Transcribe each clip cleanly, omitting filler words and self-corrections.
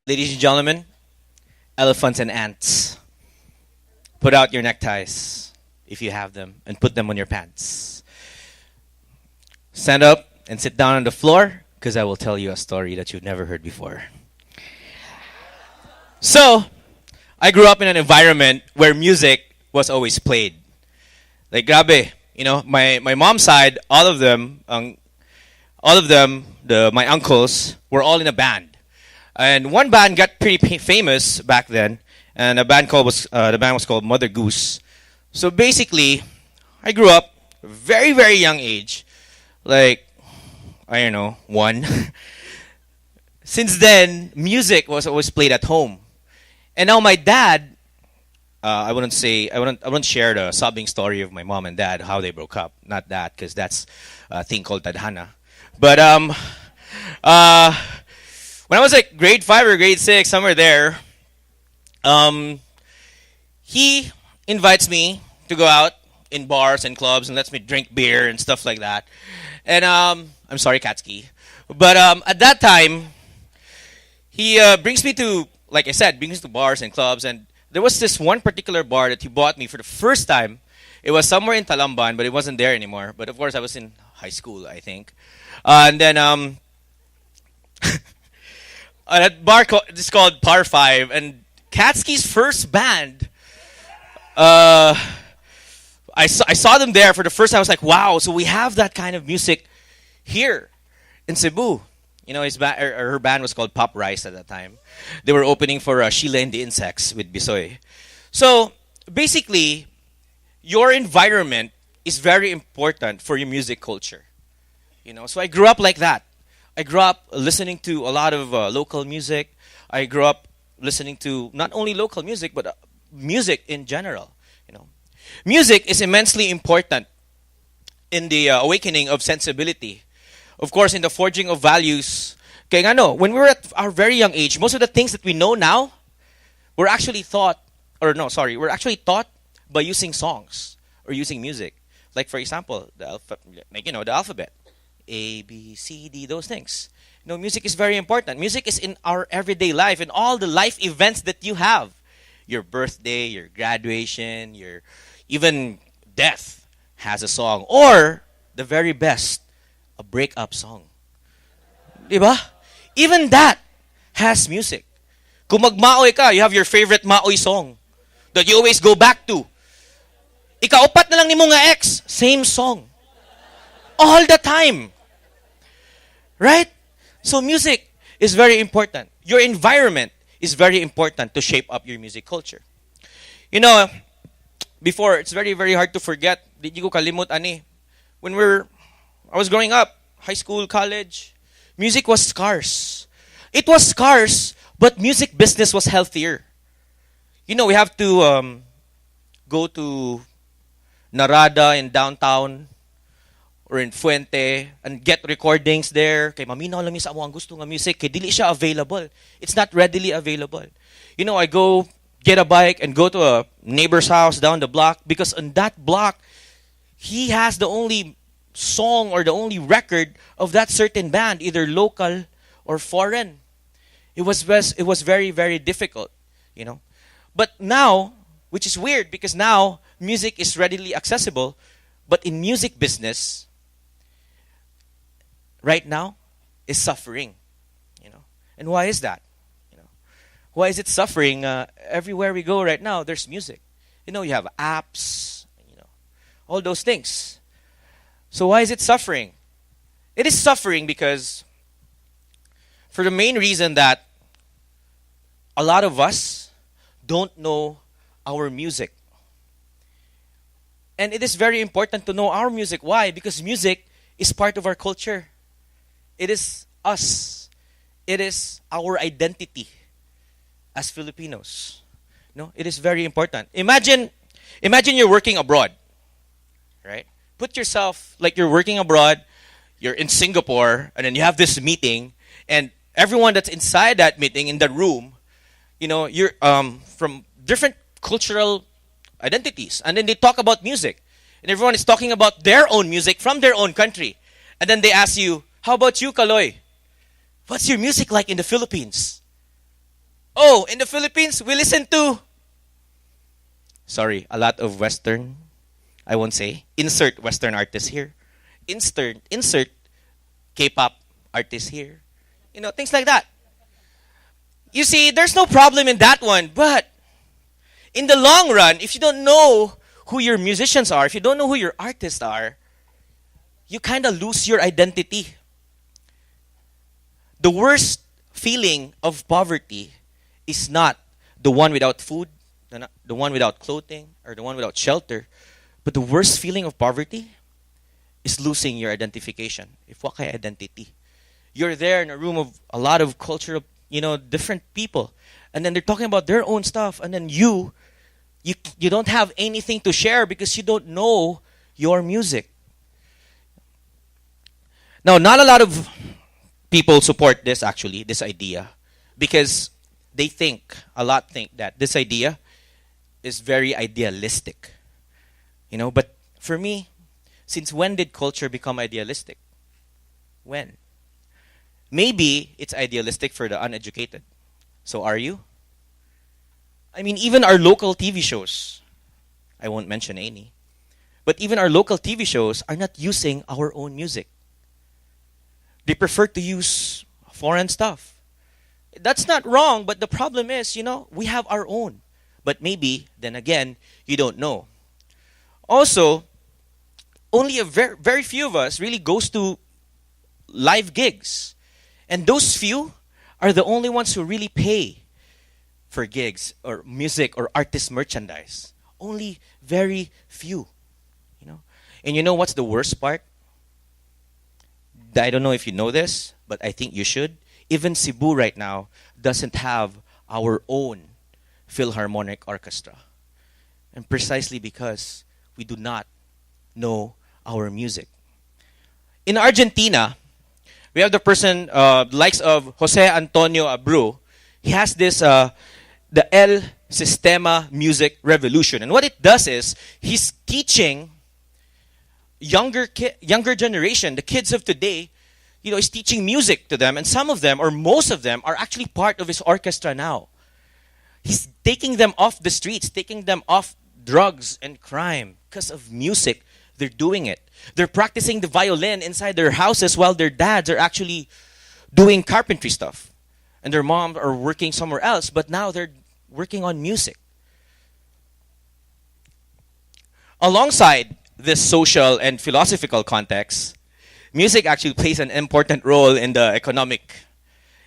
Ladies and gentlemen, elephants and ants. Put out your neckties, if you have them, and put them on your pants. Stand up and sit down on the floor, because I will tell you a story that you've never heard before. So, I grew up in an environment where music was always played. Like, grabe, my mom's side, my uncles, were all in a band. And one band got pretty famous back then, and the band was called Mother Goose. So basically, I grew up very, very young age, like, I don't know, one. Since then, music was always played at home. And now my dad, I wouldn't share the sobbing story of my mom and dad, how they broke up. Not that, because that's a thing called tadhana. But when I was like grade 5 or grade 6, somewhere there, he invites me to go out in bars and clubs and lets me drink beer and stuff like that. And I'm sorry, Katsuki. But at that time, he brings me to, like I said, brings me to bars and clubs. And there was this one particular bar that he bought me for the first time. It was somewhere in Talamban, but it wasn't there anymore. But of course, I was in high school, I think. And then that bar is called Par 5, and Katsuki's first band, I saw them there for the first time. I was like, wow, so we have that kind of music here in Cebu. Her band was called Pop Rice at that time. They were opening for Sheila and the Insects with Bisoy. So basically, your environment is very important for your music culture. So I grew up like that. I grew up listening to a lot of local music. I grew up listening to not only local music, but music in general. Music is immensely important in the awakening of sensibility. Of course, in the forging of values. Kaya when we were at our very young age, most of the things that we know now, we're actually taught by using songs or using music. Like, for example, the alphabet. A, B, C, D, those things. Music is very important. Music is in our everyday life, in all the life events that you have. Your birthday, your graduation, your even death has a song. Or, the very best, a breakup song. Diba? Even that has music. Kung magmaoy ka, you have your favorite maoy song that you always go back to. Ikaupat na lang ni mo nga ex, same song. All the time. Right? So music is very important. Your environment is very important to shape up your music culture. Before, it's very, very hard to forget. Di ko kalimot ani. When I was growing up, high school, college, music was scarce. It was scarce, but music business was healthier. We have to go to Narada in downtown or in Fuente and get recordings there. Kay maminaw lang mi sa amo ang gusto nga music kay dili siya available. It's not readily available. I go get a bike and go to a neighbor's house down the block because on that block he has the only song or the only record of that certain band, either local or foreign. It was very, very difficult, But now, which is weird because now music is readily accessible, but in music business right now is suffering, And why is that? Why is it suffering? Everywhere we go right now, there's music. You have apps, all those things. So why is it suffering? It is suffering because for the main reason that a lot of us don't know our music. And it is very important to know our music. Why? Because music is part of our culture. It is us. It is our identity as Filipinos. It is very important. Imagine you're working abroad, right? Put yourself like you're working abroad, you're in Singapore, and then you have this meeting, and everyone that's inside that meeting in the room, you're from different cultural identities, and then they talk about music, and everyone is talking about their own music from their own country, and then they ask you, how about you, Kaloy? What's your music like in the Philippines? Oh, in the Philippines, we listen to, sorry, a lot of Western, I won't say, insert Western artists here. Insert K-pop artists here. You know, things like that. You see, there's no problem in that one, but in the long run, if you don't know who your musicians are, if you don't know who your artists are, you kind of lose your identity. The worst feeling of poverty is not the one without food, the one without clothing, or the one without shelter, but the worst feeling of poverty is losing your identification. If what kay identity? You're there in a room of a lot of cultural, different people, and then they're talking about their own stuff, and then you don't have anything to share because you don't know your music. Now, not a lot of people support this idea, because a lot think that this idea is very idealistic. But for me, since when did culture become idealistic? When? Maybe it's idealistic for the uneducated. So are you? I mean, even our local TV shows, I won't mention any, but even our local TV shows are not using our own music. They prefer to use foreign stuff. That's not wrong, but the problem is, we have our own. But maybe, then again, you don't know. Also, only a very, very few of us really goes to live gigs. And those few are the only ones who really pay for gigs or music or artist merchandise. Only very few. And you know what's the worst part? I don't know if you know this, but I think you should. Even Cebu right now doesn't have our own Philharmonic Orchestra. And precisely because we do not know our music. In Argentina, we have the person, likes of Jose Antonio Abreu. He has this, the El Sistema Music Revolution. And what it does is, he's teaching younger generation, the kids of today, he's teaching music to them. And some of them, or most of them, are actually part of his orchestra now. He's taking them off the streets, taking them off drugs and crime because of music. They're doing it. They're practicing the violin inside their houses while their dads are actually doing carpentry stuff. And their moms are working somewhere else, but now they're working on music. Alongside this social and philosophical context, music actually plays an important role in the economic,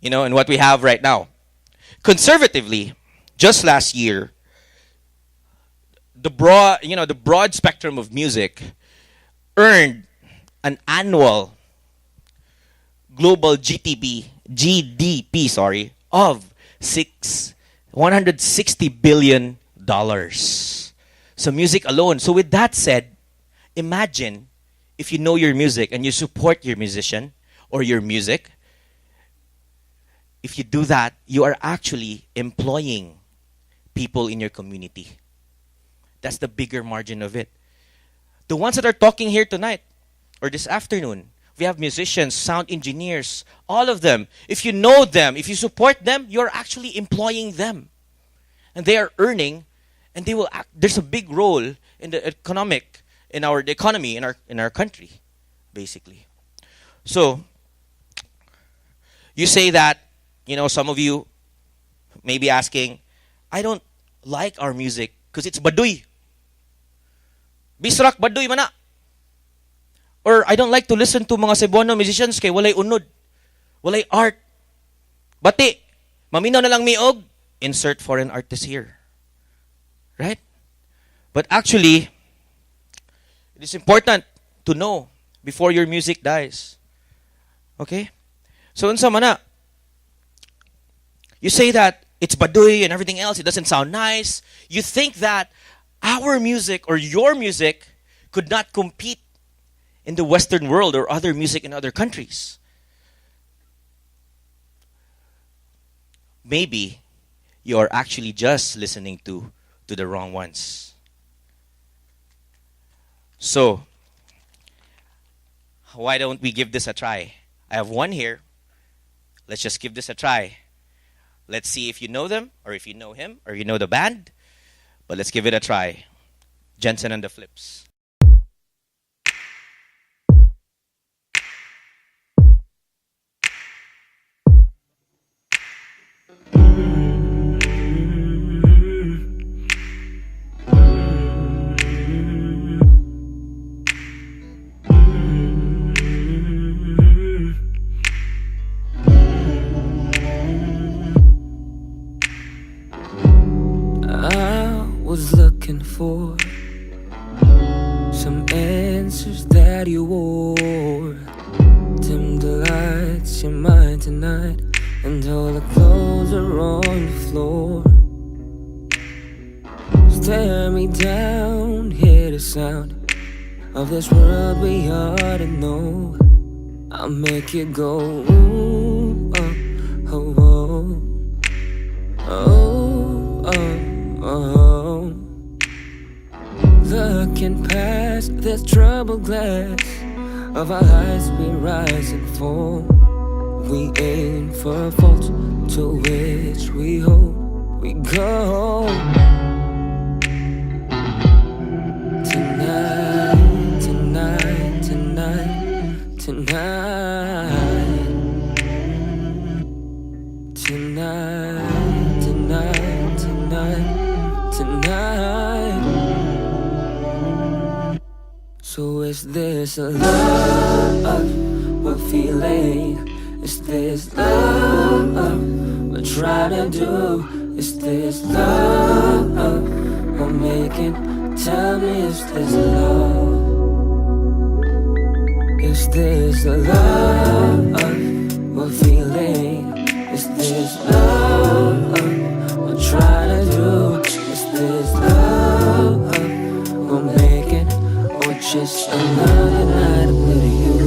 in what we have right now. Conservatively, just last year, the broad spectrum of music earned an annual global GDP of $160 billion. So music alone. So with that said, imagine if you know your music and you support your musician or your music. If you do that, you are actually employing people in your community. That's the bigger margin of it. The ones that are talking here tonight or this afternoon, we have musicians, sound engineers, all of them. If you know them, if you support them, you're actually employing them. And they are earning, and they will there's a big role in the economy in our country, basically. So you say that, some of you may be asking, I don't like our music because it's baduy. Bisrak baduy mana. Or I don't like to listen to mga Cebuano musicians kay walay unod, walay art. Bati, maminaw na lang miog, insert foreign artist here. Right? But actually, it is important to know before your music dies. Okay? So unsa mana? You say that it's baduy and everything else, it doesn't sound nice. You think that our music or your music could not compete in the Western world or other music in other countries. Maybe you're actually just listening to the wrong ones. So, why don't we give this a try? I have one here. Let's just give this a try. Let's see if you know them, or if you know him, or you know the band. But let's give it a try. Jensen and the Flips. I was looking for some answers that you wore. Dim the lights, your mind tonight, and all the clothes are on the floor. Stare me down, hear the sound of this world we ought to know. I'll make you go ooh, oh, oh, oh, oh, oh. Looking past this troubled glass of our lives, we rise and fall. We aim for faults to which we hope we go. Tonight, tonight, tonight, tonight, tonight, tonight, tonight, tonight. So is this a love we're feeling? Is this love we're trying to do? Is this love we're making? Tell me, is this love? Is this a love we're feeling? Is this love we're trying to do? Is this love we're making? Or just another night with you?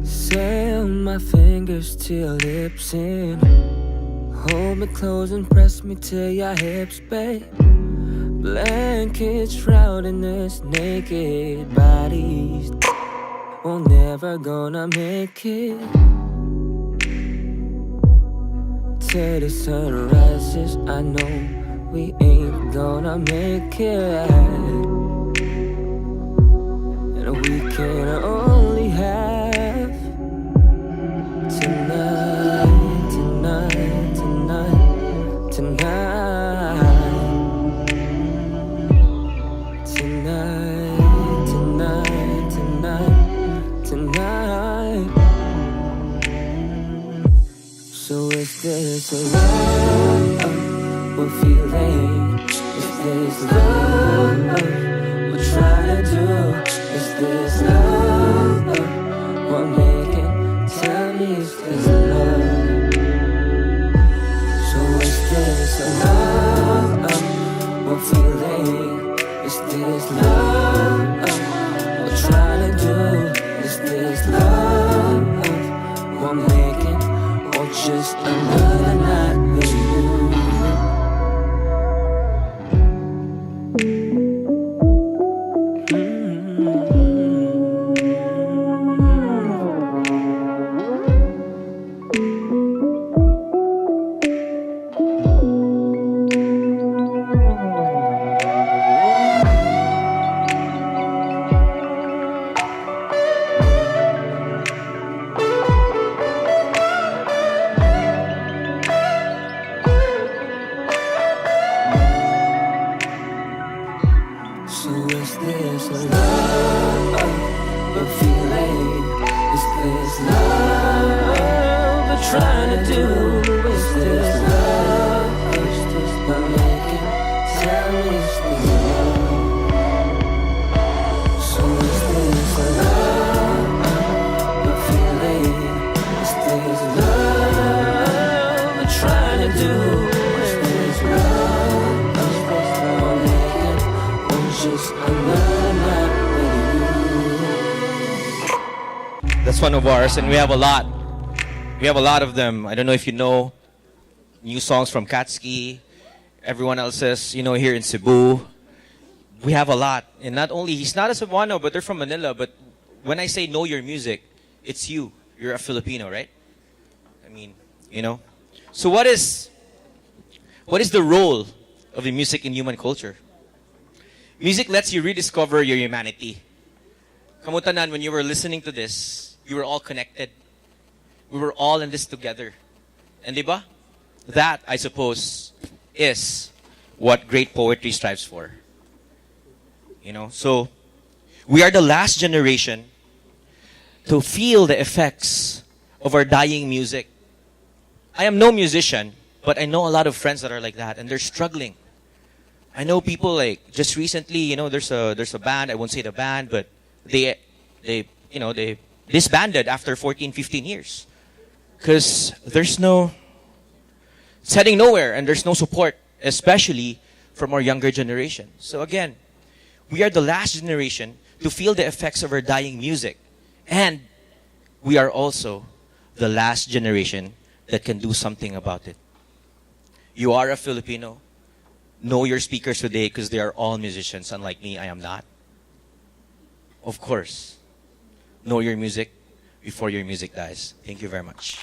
Sail my fingers to your lips and hold me close and press me to your hips, babe. Blankets shrouding us naked bodies. We're never gonna make it till the sun rises. I know we ain't gonna make it, and we can only have tonight, tonight, tonight, tonight, tonight, tonight, tonight, tonight. So is this a love we're feeling? Is this love we're trying to do? Is this love we're making? Tell me, is this love? So is this a love we're feeling? Is this love we're trying to do? Is this love we're making? Or just another night with you? So is this a love we're feeling? Is this love we're trying to do? Is this love we're making? Tell me, is this love? So is this a love we're feeling? Is this love we're trying to do? Is this love we're making? Just another night with you. That's one of ours, and we have a lot. We have a lot of them. I don't know if you know new songs from Katsuki, everyone else's, here in Cebu. We have a lot. And not only, he's not a Cebuano, but they're from Manila. But when I say know your music, it's you. You're a Filipino, right? I mean, you know. So what is the role of the music in human culture? Music lets you rediscover your humanity. Kamutanan, when you were listening to this, you were all connected. We were all in this together. And diba? That, I suppose, is what great poetry strives for. You know, so we are the last generation to feel the effects of our dying music. I am no musician, but I know a lot of friends that are like that, and they're struggling. I know people like just recently, you know, there's a band. I won't say the band, but they disbanded after 14, 15 years because it's heading nowhere, and there's no support, especially from our younger generation. So again, we are the last generation to feel the effects of our dying music, and we are also the last generation that can do something about it. You are a Filipino. Know your speakers today because they are all musicians. Unlike me, I am not. Of course, know your music before your music dies. Thank you very much.